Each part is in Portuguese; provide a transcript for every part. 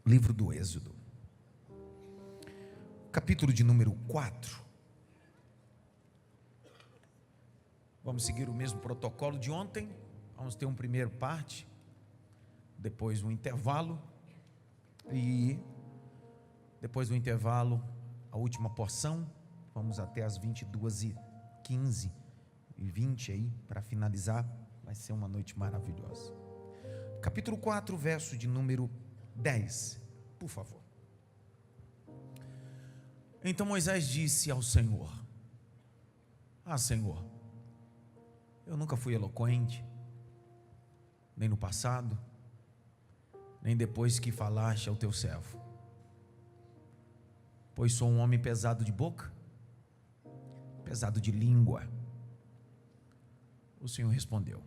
Livro do Êxodo, capítulo de número 4. Vamos seguir o mesmo protocolo de ontem. Vamos ter um primeiro parte, depois um intervalo, e depois do intervalo, a última porção. Vamos até as 22h15 e 20 aí, para finalizar. Vai ser uma noite maravilhosa. Capítulo 4, verso de número 10, por favor. Então Moisés disse ao Senhor: Senhor, eu nunca fui eloquente, nem no passado, nem depois que falaste ao teu servo, pois sou um homem pesado de boca, pesado de língua. O Senhor respondeu: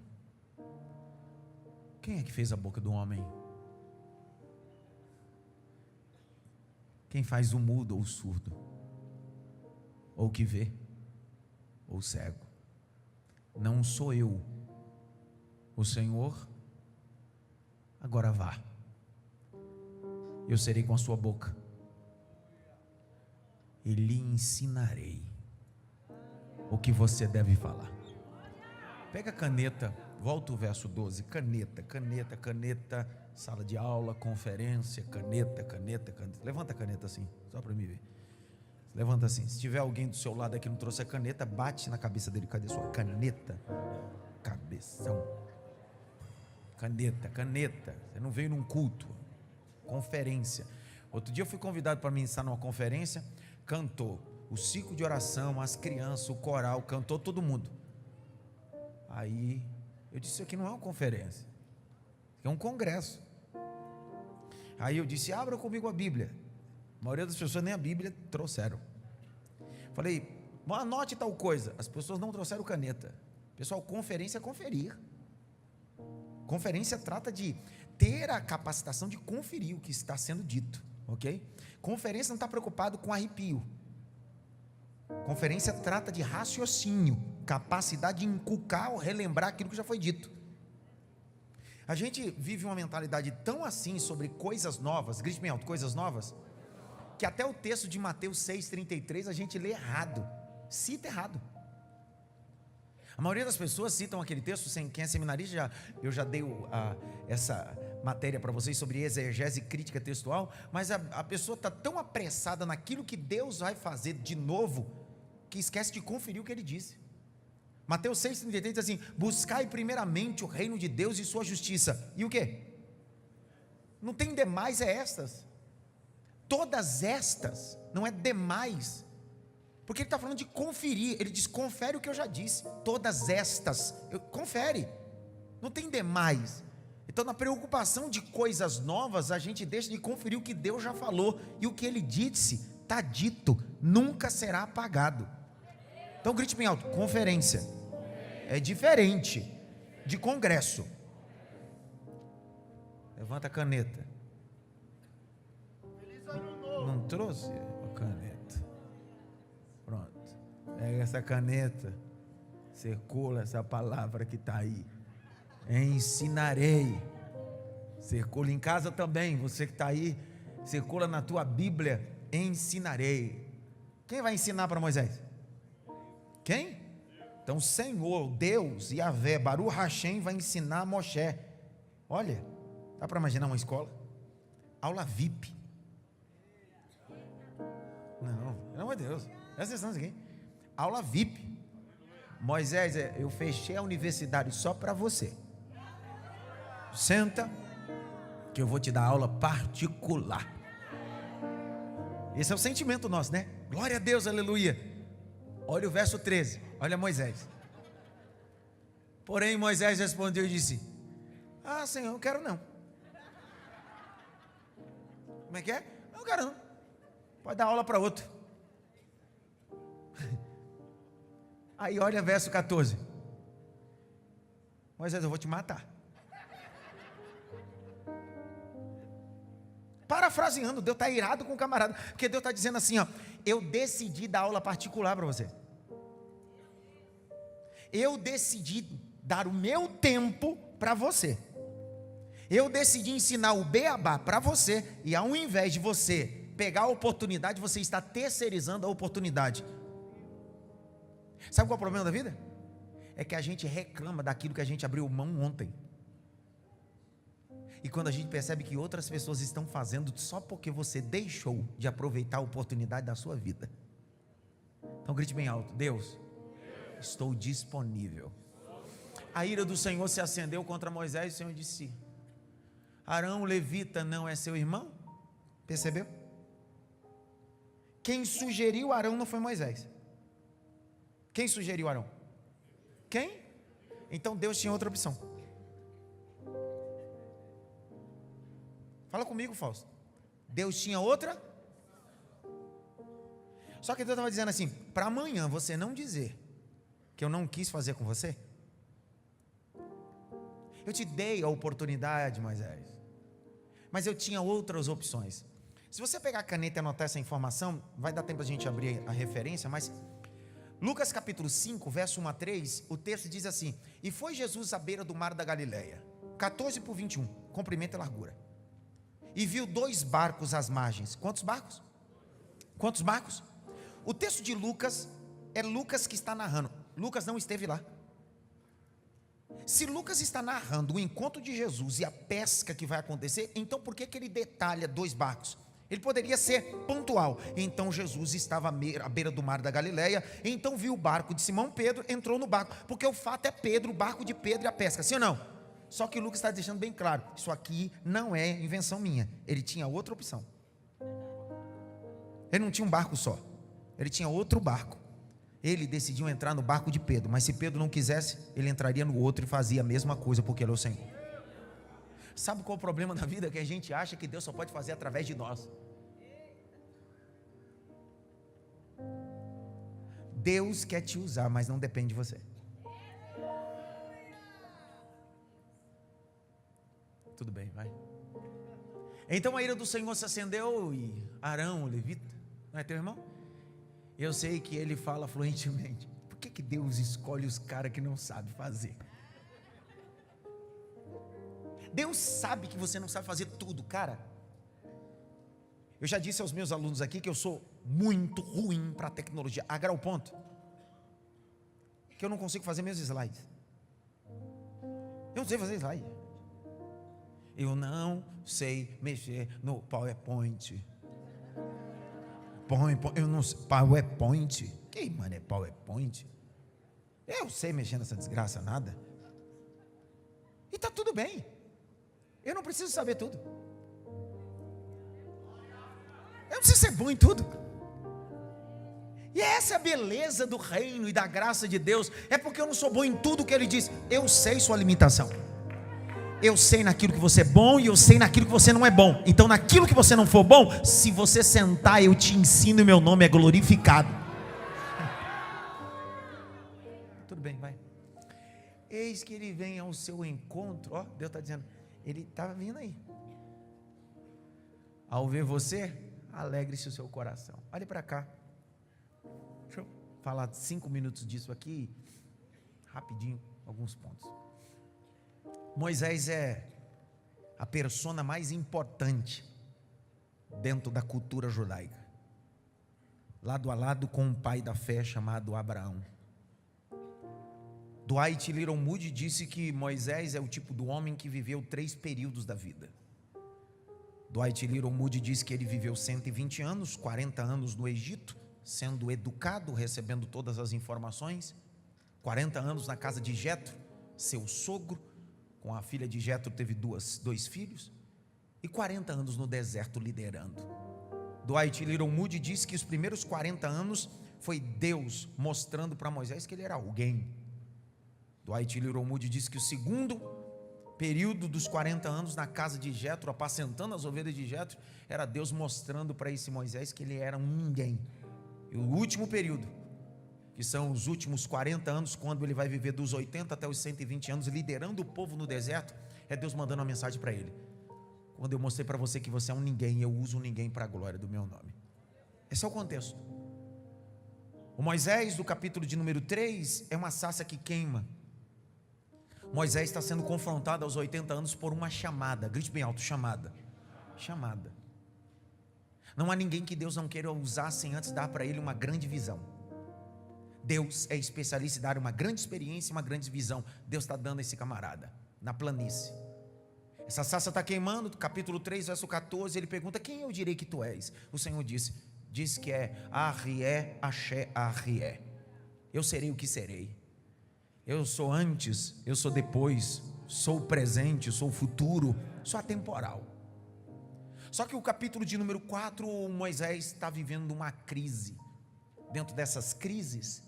quem é que fez a boca do homem? Quem faz o mudo ou o surdo? Ou o que vê? Ou o cego? Não sou eu, o Senhor. Agora vá, eu serei com a sua boca e lhe ensinarei o que você deve falar. Pega a caneta, volta o verso 12, caneta, sala de aula, conferência, caneta. Levanta a caneta assim, só para me ver. Levanta assim. Se tiver alguém do seu lado aqui que não trouxe a caneta, bate na cabeça dele. Cadê sua caneta? Cabeção. Caneta. Você não veio num culto, conferência. Outro dia eu fui convidado para ministrar numa conferência. Cantou o ciclo de oração, as crianças, o coral, cantou todo mundo. Aí eu disse: isso aqui não é uma conferência, isso aqui é um congresso. Aí eu disse: abra comigo a Bíblia. A maioria das pessoas nem a Bíblia trouxeram. Falei: anote tal coisa. As pessoas não trouxeram caneta. Pessoal, conferência é conferir. Conferência trata de ter a capacitação de conferir o que está sendo dito, ok? Conferência não está preocupado com arrepio. Conferência trata de raciocínio, capacidade de inculcar ou relembrar aquilo que já foi dito. A gente vive uma mentalidade tão assim sobre coisas novas, grite bem alto, coisas novas, que até o texto de Mateus 6,33 a gente lê errado, cita errado. A maioria das pessoas citam aquele texto, quem é seminarista, eu já dei essa matéria para vocês sobre exegese crítica textual, mas a pessoa está tão apressada naquilo que Deus vai fazer de novo, que esquece de conferir o que ele disse. Mateus 6,33 diz assim: buscai primeiramente o reino de Deus e sua justiça. E o que? Não tem demais, é estas. Todas estas, não é demais. Porque ele está falando de conferir. Ele diz: confere o que eu já disse. Todas estas, confere. Não tem demais. Então, na preocupação de coisas novas, a gente deixa de conferir o que Deus já falou. E o que ele disse, está dito, nunca será apagado. Então grite bem alto: conferência é diferente de congresso. Levanta a caneta. Não trouxe a caneta? Pronto, pega essa caneta, circula essa palavra que está aí: ensinarei. Circula em casa também, você que está aí, circula na tua Bíblia: ensinarei. Quem vai ensinar para Moisés? Quem? Então, Senhor, Deus, Yahvé, Baruch Hashem, vai ensinar a Moshe. Olha, dá para imaginar uma escola? Aula VIP. Não, pelo amor de Deus, presta atenção aqui. Aula VIP. Moisés, eu fechei a universidade só para você. Senta, que eu vou te dar aula particular. Esse é o sentimento nosso, né? Glória a Deus, aleluia. Olha o verso 13, olha Moisés. Porém Moisés respondeu e disse: Senhor, eu não quero não. Como é que é? Eu não quero não. Pode dar aula para outro. Aí olha verso 14. Moisés, eu vou te matar. Parafraseando, Deus está irado com o camarada, porque Deus está dizendo assim: eu decidi dar aula particular para você. Eu decidi dar o meu tempo para você. Eu decidi ensinar o beabá para você, e ao invés de você pegar a oportunidade, você está terceirizando a oportunidade. Sabe qual é o problema da vida? É que a gente reclama daquilo que a gente abriu mão ontem. E quando a gente percebe que outras pessoas estão fazendo só porque você deixou de aproveitar a oportunidade da sua vida. Então grite bem alto: Deus, estou disponível. A ira do Senhor se acendeu contra Moisés, e o Senhor disse: Arão, o levita, não é seu irmão? Percebeu? Quem sugeriu Arão não foi Moisés. Quem sugeriu Arão? Quem? Então Deus tinha outra opção. Fala comigo, Fausto. Deus tinha outra? Só que Deus estava dizendo assim: para amanhã você não dizer que eu não quis fazer com você. Eu te dei a oportunidade, Moisés, mas eu tinha outras opções. Se você pegar a caneta e anotar essa informação, vai dar tempo a gente abrir a referência, mas Lucas capítulo 5, verso 1 a 3, o texto diz assim: e foi Jesus à beira do mar da Galileia, 14:21, comprimento e largura, e viu 2 barcos às margens. Quantos barcos? Quantos barcos? O texto de Lucas, é Lucas que está narrando. Lucas não esteve lá. Se Lucas está narrando o encontro de Jesus e a pesca que vai acontecer, então por que ele detalha 2 barcos? Ele poderia ser pontual. Então Jesus estava à beira do mar da Galileia, então viu o barco de Simão Pedro, entrou no barco, porque o fato é Pedro, o barco de Pedro e a pesca, sim ou não? Só que Lucas está deixando bem claro: isso aqui não é invenção minha. Ele tinha outra opção. Ele não tinha um barco só, ele tinha outro barco. Ele decidiu entrar no barco de Pedro, mas se Pedro não quisesse, ele entraria no outro e fazia a mesma coisa, porque ele é o Senhor. Sabe qual é o problema da vida? Que a gente acha que Deus só pode fazer através de nós. Deus quer te usar, mas não depende de você. Tudo bem, vai. Então a ira do Senhor se acendeu, e Arão, o levita, não é teu irmão? Eu sei que ele fala fluentemente. Por que Deus escolhe os caras que não sabem fazer? Deus sabe que você não sabe fazer tudo, cara. Eu já disse aos meus alunos aqui que eu sou muito ruim para tecnologia, a grau ponto que eu não consigo fazer meus slides. Eu não sei fazer slide. Eu não sei mexer no PowerPoint. Eu não sei. PowerPoint? Que mano é PowerPoint? Eu sei mexer nessa desgraça nada. E está tudo bem. Eu não preciso saber tudo. Eu não preciso ser bom em tudo. E essa é a beleza do reino e da graça de Deus. É porque eu não sou bom em tudo que Ele diz. Eu sei sua limitação. Eu sei naquilo que você é bom e eu sei naquilo que você não é bom. Então naquilo que você não for bom, se você sentar eu te ensino e meu nome é glorificado. Tudo bem, vai. Eis que ele vem ao seu encontro. Ó, Deus está dizendo, ele está vindo aí. Ao ver você, alegre-se o seu coração. Olhe para cá. Deixa eu falar 5 minutos disso aqui, rapidinho, alguns pontos. Moisés é a persona mais importante dentro da cultura judaica, lado a lado com um pai da fé chamado Abraão. Dwight Little Moody disse que Moisés é o tipo do homem que viveu 3 períodos da vida. Dwight Little Moody diz que ele viveu 120 anos, 40 anos no Egito, sendo educado, recebendo todas as informações, 40 anos na casa de Jetro, seu sogro. Com a filha de Jetro teve 2 filhos, e 40 anos no deserto liderando. Dwight Little Moody disse que os primeiros 40 anos foi Deus mostrando para Moisés que ele era alguém. Dwight Little Moody disse que o segundo período dos 40 anos na casa de Jetro, apacentando as ovelhas de Jetro, era Deus mostrando para esse Moisés que ele era um ninguém. E o último período, que são os últimos 40 anos, quando ele vai viver dos 80 até os 120 anos, liderando o povo no deserto, é Deus mandando uma mensagem para ele. Quando eu mostrei para você que você é um ninguém, eu uso um ninguém para a glória do meu nome. Esse é o contexto. O Moisés do capítulo de número 3 é uma sarça que queima. Moisés está sendo confrontado aos 80 anos por uma chamada. Grite bem alto: chamada. Chamada. Não há ninguém que Deus não queira usar sem antes dar para ele uma grande visão. Deus é especialista em dar uma grande experiência e uma grande visão. Deus está dando a esse camarada na planície. Essa sarça está queimando, capítulo 3, verso 14. Ele pergunta: quem eu direi que tu és? O Senhor diz que é Arrié, Axé, Arrié. Eu serei o que serei. Eu sou antes, eu sou depois, sou o presente, sou o futuro, sou atemporal. Só que o capítulo de número 4, Moisés está vivendo uma crise. Dentro dessas crises,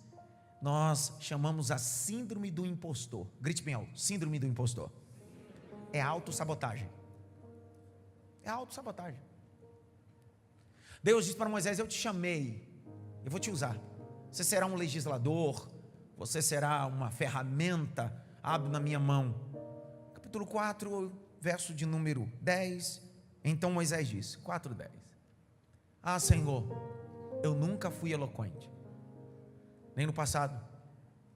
nós chamamos a síndrome do impostor. Grite bem alto: síndrome do impostor. É autossabotagem. É autossabotagem. Deus diz para Moisés: eu te chamei, eu vou te usar. Você será um legislador, você será uma ferramenta hábil na minha mão. Capítulo 4, verso de número 10. Então Moisés disse, 4:10: ah, Senhor, eu nunca fui eloquente, nem no passado,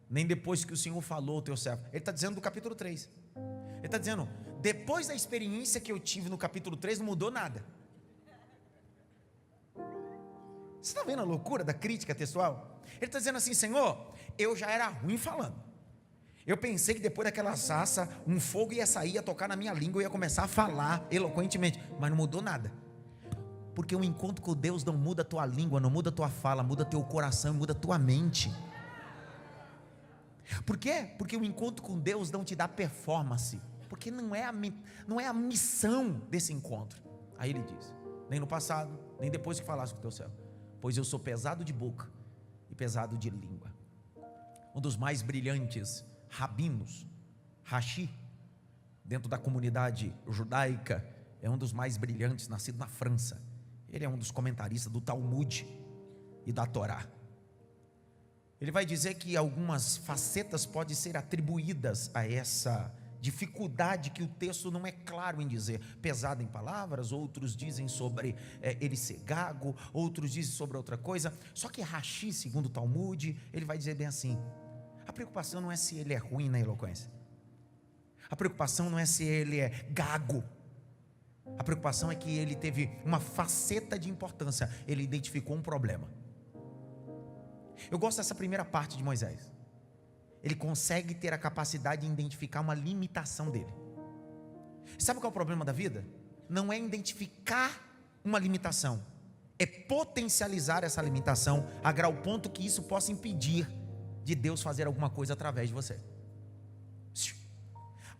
nem depois que o Senhor falou ao teu servo. Ele está dizendo do capítulo 3. Ele está dizendo: depois da experiência que eu tive no capítulo 3, não mudou nada. Você está vendo a loucura da crítica textual? Ele está dizendo assim: Senhor, eu já era ruim falando. Eu pensei que depois daquela sarça, um fogo ia sair, ia tocar na minha língua, eu ia começar a falar eloquentemente, mas não mudou nada. Porque o encontro com Deus não muda a tua língua, não muda a tua fala, muda teu coração, muda a tua mente. Por quê? Porque o encontro com Deus não te dá performance, porque não é a missão desse encontro. Aí ele diz: nem no passado, nem depois que falaste com o teu servo, pois eu sou pesado de boca e pesado de língua. Um dos mais brilhantes rabinos, Rashi, dentro da comunidade judaica, é um dos mais brilhantes, nascido na França. Ele é um dos comentaristas do Talmud e da Torá. Ele vai dizer que algumas facetas podem ser atribuídas a essa dificuldade que o texto não é claro em dizer. Pesado em palavras, outros dizem sobre ele ser gago, outros dizem sobre outra coisa. Só que Rashi, segundo o Talmud, ele vai dizer bem assim: a preocupação não é se ele é ruim na eloquência, a preocupação não é se ele é gago, a preocupação é que ele teve uma faceta de importância, ele identificou um problema. Eu gosto dessa primeira parte de Moisés. Ele consegue ter a capacidade de identificar uma limitação dele. Sabe qual é o problema da vida? Não é identificar uma limitação, é potencializar essa limitação a grau ponto que isso possa impedir de Deus fazer alguma coisa através de você.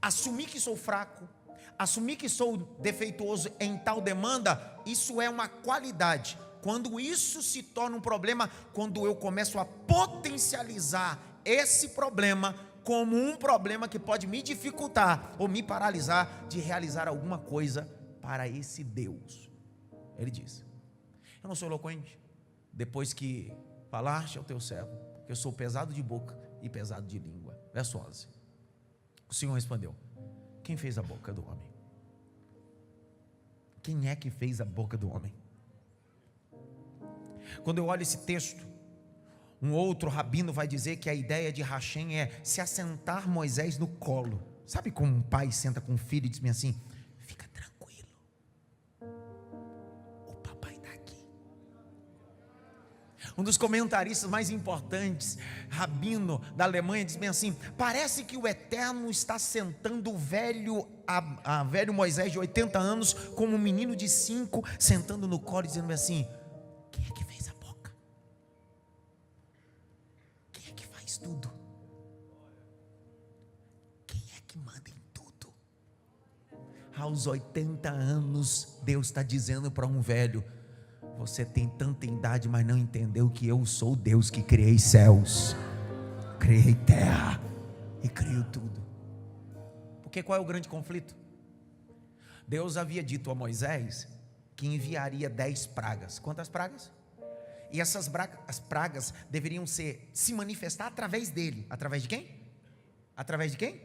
Assumir que sou fraco, assumir que sou defeituoso em tal demanda, isso é uma qualidade. Quando isso se torna um problema, quando eu começo a potencializar esse problema como um problema que pode me dificultar ou me paralisar de realizar alguma coisa para esse Deus. Ele diz: eu não sou eloquente, depois que falaste ao teu servo, que eu sou pesado de boca e pesado de língua. Verso 11. O Senhor respondeu: quem fez a boca do homem? Quem é que fez a boca do homem? Quando eu olho esse texto, um outro rabino vai dizer que a ideia de Hashem é se assentar Moisés no colo. Sabe como um pai senta com um filho e diz assim: fica tranquilo, o papai está aqui. Um dos comentaristas mais importantes, rabino da Alemanha, diz bem assim: parece que o Eterno está sentando o velho Moisés de 80 anos como um menino de 5, sentando no colo e dizendo assim: quem é que fez a boca? Quem é que faz tudo? Quem é que manda em tudo? Aos 80 anos, Deus está dizendo para um velho: você tem tanta idade, mas não entendeu que eu sou o Deus que criei céus, criei terra e criou tudo. Porque qual é o grande conflito? Deus havia dito a Moisés que enviaria 10 pragas. Quantas pragas? E essas as pragas deveriam se manifestar através dele. Através de quem? Através de quem?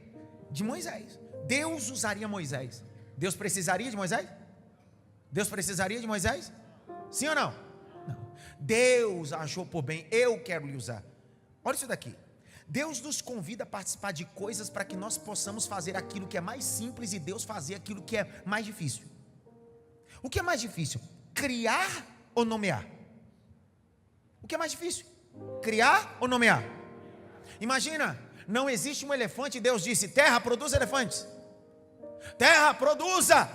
De Moisés. Deus usaria Moisés. Deus precisaria de Moisés? Deus precisaria de Moisés? Sim ou não? Não. Deus achou por bem: eu quero lhe usar. Olha isso daqui. Deus nos convida a participar de coisas para que nós possamos fazer aquilo que é mais simples e Deus fazer aquilo que é mais difícil. O que é mais difícil? Criar ou nomear? O que é mais difícil? Criar ou nomear? Imagina, não existe um elefante e Deus disse: terra, produza elefantes. Terra, produza.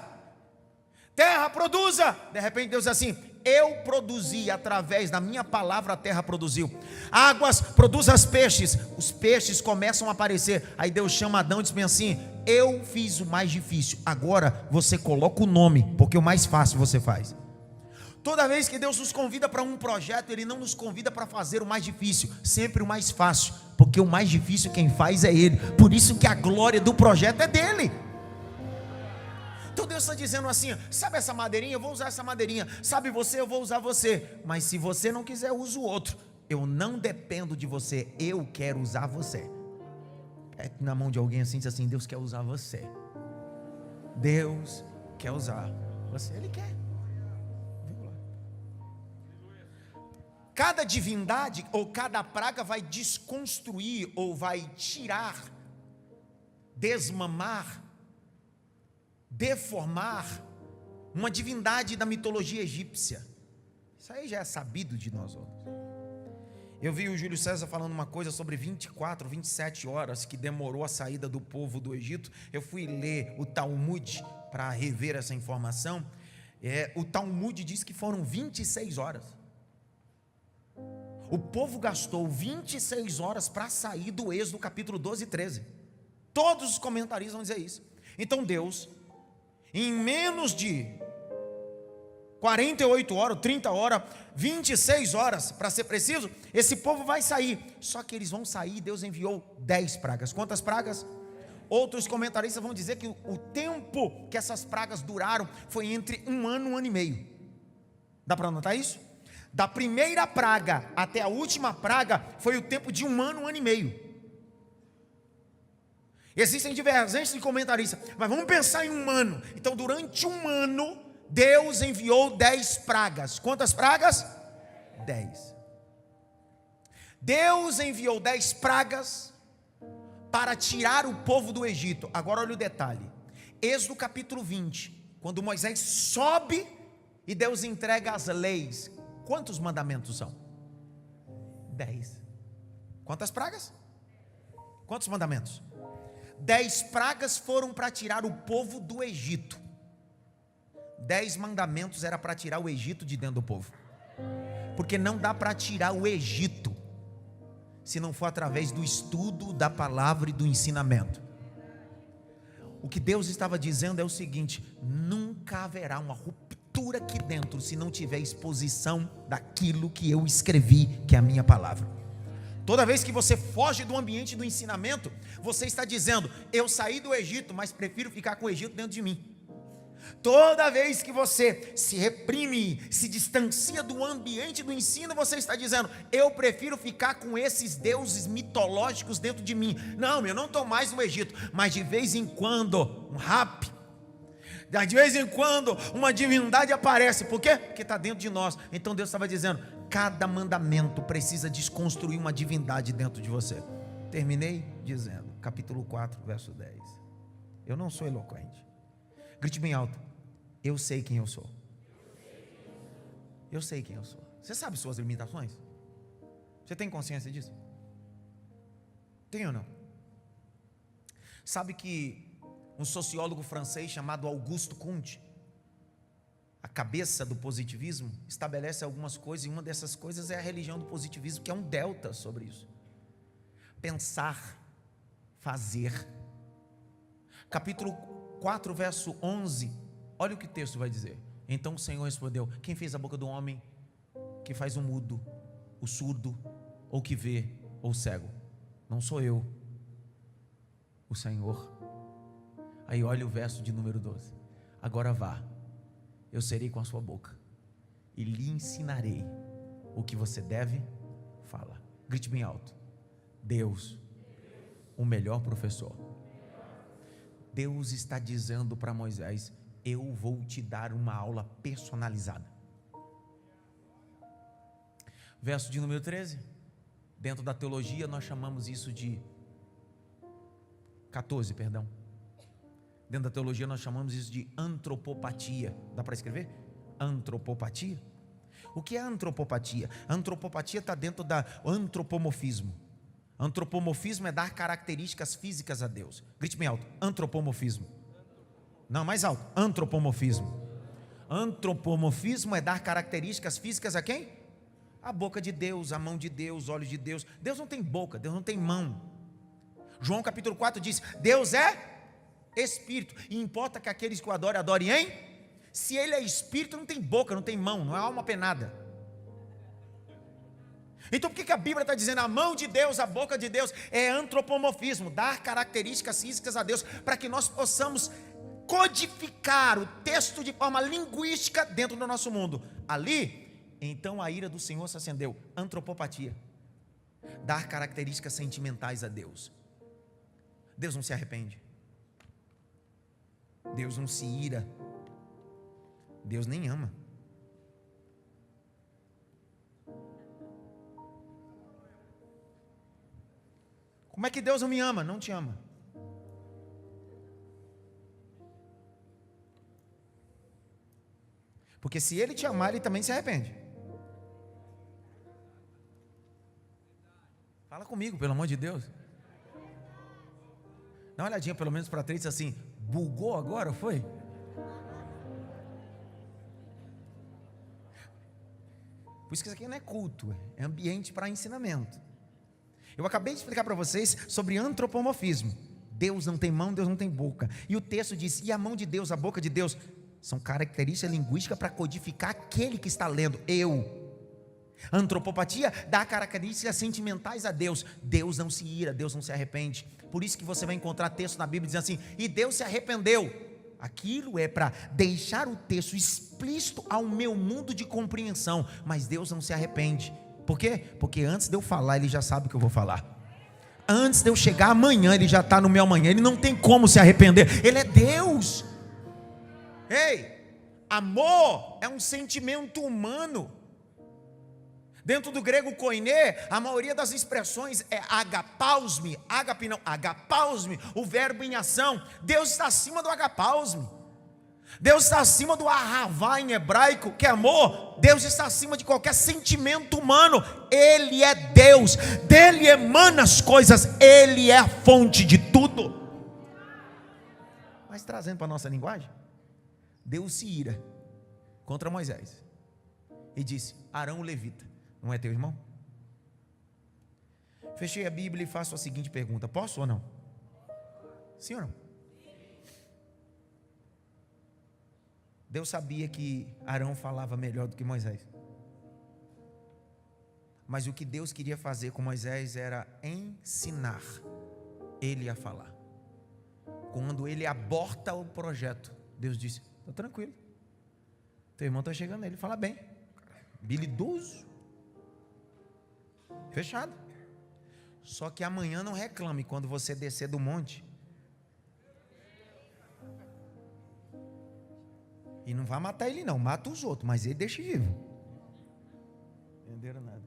Terra, produza. De repente Deus diz assim: eu produzi, através da minha palavra a terra produziu. Águas, produz os peixes começam a aparecer. Aí Deus chama Adão e diz assim: eu fiz o mais difícil, agora você coloca o nome, porque o mais fácil você faz. Toda vez que Deus nos convida para um projeto, Ele não nos convida para fazer o mais difícil, sempre o mais fácil, porque o mais difícil quem faz é Ele. Por isso que a glória do projeto é dele. Então Deus está dizendo assim: sabe essa madeirinha? Eu vou usar essa madeirinha. Sabe você? Eu vou usar você. Mas se você não quiser, eu uso o outro. Eu não dependo de você, eu quero usar você. É na mão de alguém assim, diz assim: Deus quer usar você. Deus quer usar você, Ele quer. Cada divindade ou cada praga vai desconstruir ou vai tirar, desmamar, deformar uma divindade da mitologia egípcia. Isso aí já é sabido de nós outros. Eu vi o Júlio César falando uma coisa sobre 24, 27 horas que demorou a saída do povo do Egito. Eu fui ler o Talmud para rever essa informação. O Talmud diz que foram 26 horas. O povo gastou 26 horas para sair do Êxodo capítulo 12 e 13. Todos os comentaristas vão dizer isso. Então Deus, em menos de 48 horas, 30 horas, 26 horas, para ser preciso, esse povo vai sair. Só que eles vão sair e Deus enviou 10 pragas. Quantas pragas? Outros comentaristas vão dizer que o tempo que essas pragas duraram foi entre 1 ano e 1 ano e meio. Dá para anotar isso? Da primeira praga até a última praga foi o tempo de 1 ano, 1 ano e meio. Existem divergências de comentaristas, mas vamos pensar em 1 ano. Então, durante 1 ano, Deus enviou 10 pragas. Quantas pragas? 10. Deus enviou 10 pragas para tirar o povo do Egito. Agora olha o detalhe. Êxodo capítulo 20, quando Moisés sobe e Deus entrega as leis. Quantos mandamentos são? 10. Quantas pragas? Quantos mandamentos? 10 pragas foram para tirar o povo do Egito. 10 mandamentos era para tirar o Egito de dentro do povo. Porque não dá para tirar o Egito se não for através do estudo da palavra e do ensinamento. O que Deus estava dizendo é o seguinte: nunca haverá uma ruptura aqui dentro se não tiver exposição daquilo que eu escrevi, que é a minha palavra. Toda vez que você foge do ambiente do ensinamento, você está dizendo: eu saí do Egito, mas prefiro ficar com o Egito dentro de mim. Toda vez que você se reprime, se distancia do ambiente do ensino, você está dizendo: eu prefiro ficar com esses deuses mitológicos dentro de mim. Não, eu não estou mais no Egito, mas de vez em quando um rap, de vez em quando uma divindade aparece. Por quê? Porque está dentro de nós. Então Deus estava dizendo: cada mandamento precisa desconstruir uma divindade dentro de você. Terminei dizendo, capítulo 4, verso 10. Eu não sou eloquente. Grite bem alto: eu sei quem eu sou. Eu sei quem eu sou. Você sabe suas limitações? Você tem consciência disso? Tem ou não? Sabe que um sociólogo francês chamado Auguste Comte, a cabeça do positivismo, estabelece algumas coisas, e uma dessas coisas é a religião do positivismo, que é um delta sobre isso. Pensar, fazer. Capítulo 4, verso 11, olha o que o texto vai dizer. Então o Senhor respondeu: quem fez a boca do homem que faz o mudo, o surdo, ou que vê, ou cego? Não sou eu, o Senhor. Aí olha o verso de número 12. Agora vá, eu serei com a sua boca e lhe ensinarei o que você deve falar. Grite bem alto: Deus, o melhor professor. Deus está dizendo para Moisés: eu vou te dar uma aula personalizada. Verso de número 13. Dentro da teologia nós chamamos isso de 14, perdão. Dentro da teologia nós chamamos isso de antropopatia. Dá para escrever? Antropopatia. O que é antropopatia? Antropopatia está dentro da antropomorfismo. Antropomorfismo é dar características físicas a Deus. Grite bem alto: antropomorfismo. Não, mais alto: antropomorfismo. Antropomorfismo é dar características físicas a quem? A boca de Deus, a mão de Deus, os olhos de Deus. Deus não tem boca, Deus não tem mão. João capítulo 4 diz: Deus é Espírito, e importa que aqueles que o adorem, adorem em. Se ele é Espírito, não tem boca, não tem mão, não é alma penada. Então por que a Bíblia está dizendo a mão de Deus, a boca de Deus? É antropomorfismo, dar características físicas a Deus, para que nós possamos codificar o texto de forma linguística dentro do nosso mundo. Ali, então a ira do Senhor se acendeu. Antropopatia, dar características sentimentais a Deus. Deus não se arrepende, Deus não se ira, Deus nem ama. Como é que Deus não me ama? Não te ama. Porque se Ele te amar, Ele também se arrepende. Fala comigo, pelo amor de Deus. Dá uma olhadinha pelo menos para trás, assim: bugou agora, foi? Por isso que isso aqui não é culto, é ambiente para ensinamento. Eu acabei de explicar para vocês sobre antropomorfismo. Deus não tem mão, Deus não tem boca. E o texto diz: e a mão de Deus, a boca de Deus, são características linguísticas para codificar aquele que está lendo, eu. Antropopatia dá características sentimentais a Deus. Deus não se ira, Deus não se arrepende. Por isso que você vai encontrar texto na Bíblia dizendo assim: e Deus se arrependeu. Aquilo é para deixar o texto explícito ao meu mundo de compreensão. Mas Deus não se arrepende. Por quê? Porque antes de eu falar, Ele já sabe o que eu vou falar. Antes de eu chegar amanhã, Ele já está no meu amanhã. Ele não tem como se arrepender. Ele é Deus. Ei, amor é um sentimento humano. Dentro do grego koiné, a maioria das expressões é agapausme, agape não, agapausme, o verbo em ação. Deus está acima do agapausme. Deus está acima do ahavá em hebraico, que é amor. Deus está acima de qualquer sentimento humano. Ele é Deus, dele emana as coisas, Ele é a fonte de tudo. Mas trazendo para a nossa linguagem, Deus se ira contra Moisés e disse: Arão o levita não é teu irmão? Fechei a Bíblia e faço a seguinte pergunta: posso ou não? Sim ou não? Deus sabia que Arão falava melhor do que Moisés, mas o que Deus queria fazer com Moisés era ensinar ele a falar. Quando ele aborta o projeto, Deus disse: está tranquilo, teu irmão está chegando, ele fala bem, habilidoso, fechado. Só que amanhã não reclame quando você descer do monte. E não vai matar ele não, mata os outros, mas ele deixa vivo. Entenderam nada?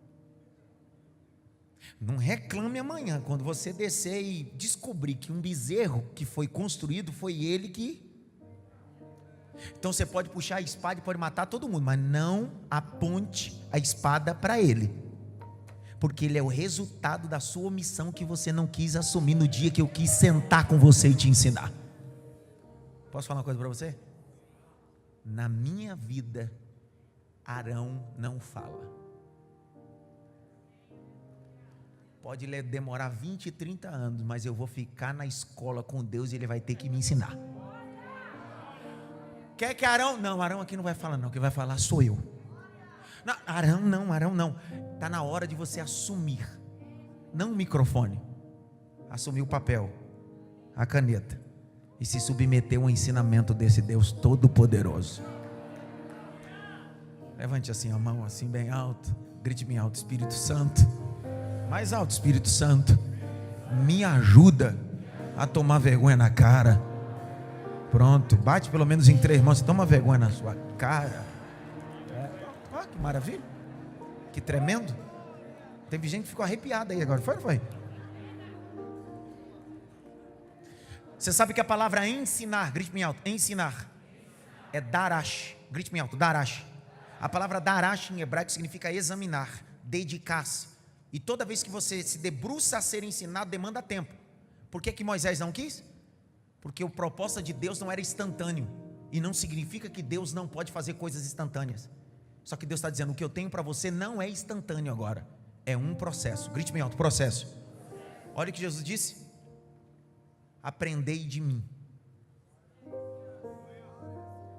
Não reclame amanhã quando você descer e descobrir que um bezerro que foi construído foi ele que... Então você pode puxar a espada e pode matar todo mundo, mas não aponte a espada para ele, porque ele é o resultado da sua omissão que você não quis assumir no dia que eu quis sentar com você e te ensinar. Posso falar uma coisa para você? Na minha vida, Arão não fala. Pode demorar 20, 30 anos, mas eu vou ficar na escola com Deus e Ele vai ter que me ensinar. Quer que Arão? Não, Arão aqui não vai falar não, quem vai falar sou eu. Não, Arão não. Está na hora de você assumir, não o microfone, assumir o papel, a caneta, e se submeter ao ensinamento desse Deus Todo-Poderoso. Levante assim a mão, assim bem alto, grite bem alto: Espírito Santo, mais alto: Espírito Santo, me ajuda a tomar vergonha na cara. Pronto, bate pelo menos em 3 mãos, você toma vergonha na sua cara. Olha que maravilha, que tremendo. Teve gente que ficou arrepiada aí agora. Foi ou não foi? Você sabe que a palavra ensinar, grite bem alto, ensinar, é darash. Grite bem alto, darash. A palavra darash em hebraico significa examinar, dedicar-se. E toda vez que você se debruça a ser ensinado, demanda tempo. Por que Moisés não quis? Porque a proposta de Deus não era instantâneo. E não significa que Deus não pode fazer coisas instantâneas. Só que Deus está dizendo, o que eu tenho para você não é instantâneo agora. É um processo. Grite bem alto, processo. Olha o que Jesus disse. Aprendei de mim,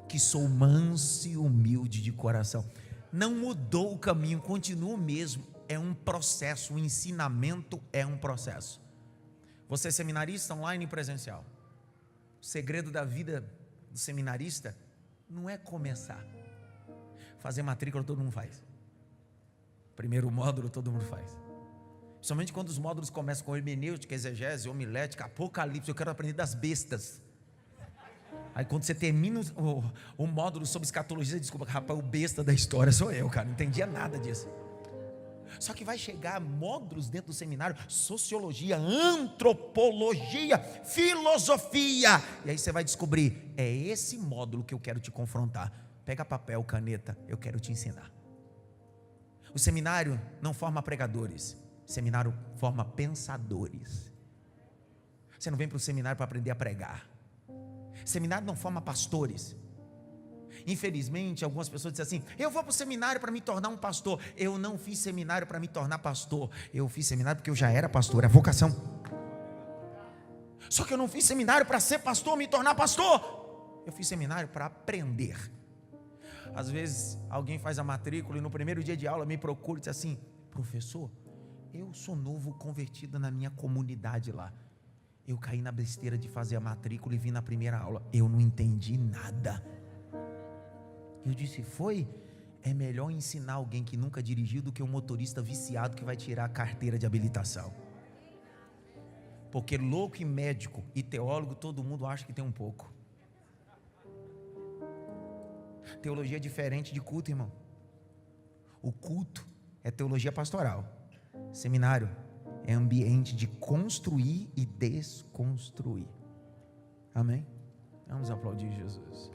que sou manso e humilde de coração. Não mudou o caminho, continua o mesmo. É um processo, o ensinamento é um processo. Você é seminarista online e presencial. O segredo da vida do seminarista não é começar. Fazer matrícula todo mundo faz. Primeiro módulo todo mundo faz. Somente quando os módulos começam com hermenêutica, exegese, homilética, apocalipse, eu quero aprender das bestas. Aí quando você termina o módulo sobre escatologia, desculpa, rapaz, o besta da história sou eu, cara, não entendia nada disso. Só que vai chegar módulos dentro do seminário, sociologia, antropologia, filosofia, e aí você vai descobrir, é esse módulo que eu quero te confrontar. Pega papel, caneta, eu quero te ensinar. O seminário não forma pregadores, o seminário forma pensadores. Você não vem para o seminário para aprender a pregar. Seminário não forma pastores. Infelizmente, algumas pessoas dizem assim: eu vou para o seminário para me tornar um pastor. Eu não fiz seminário para me tornar pastor. Eu fiz seminário porque eu já era pastor, é vocação. Só que eu não fiz seminário para ser pastor, me tornar pastor. Eu fiz seminário para aprender. Às vezes, alguém faz a matrícula e no primeiro dia de aula me procura e diz assim: professor, eu sou novo convertido na minha comunidade lá. Eu caí na besteira de fazer a matrícula e vim na primeira aula. Eu não entendi nada. Eu disse, é melhor ensinar alguém que nunca dirigiu do que um motorista viciado que vai tirar a carteira de habilitação. Porque louco e médico e teólogo, todo mundo acha que tem um pouco. Teologia é diferente de culto, irmão. O culto é teologia pastoral. Seminário é ambiente de construir e desconstruir. Amém? Vamos aplaudir Jesus.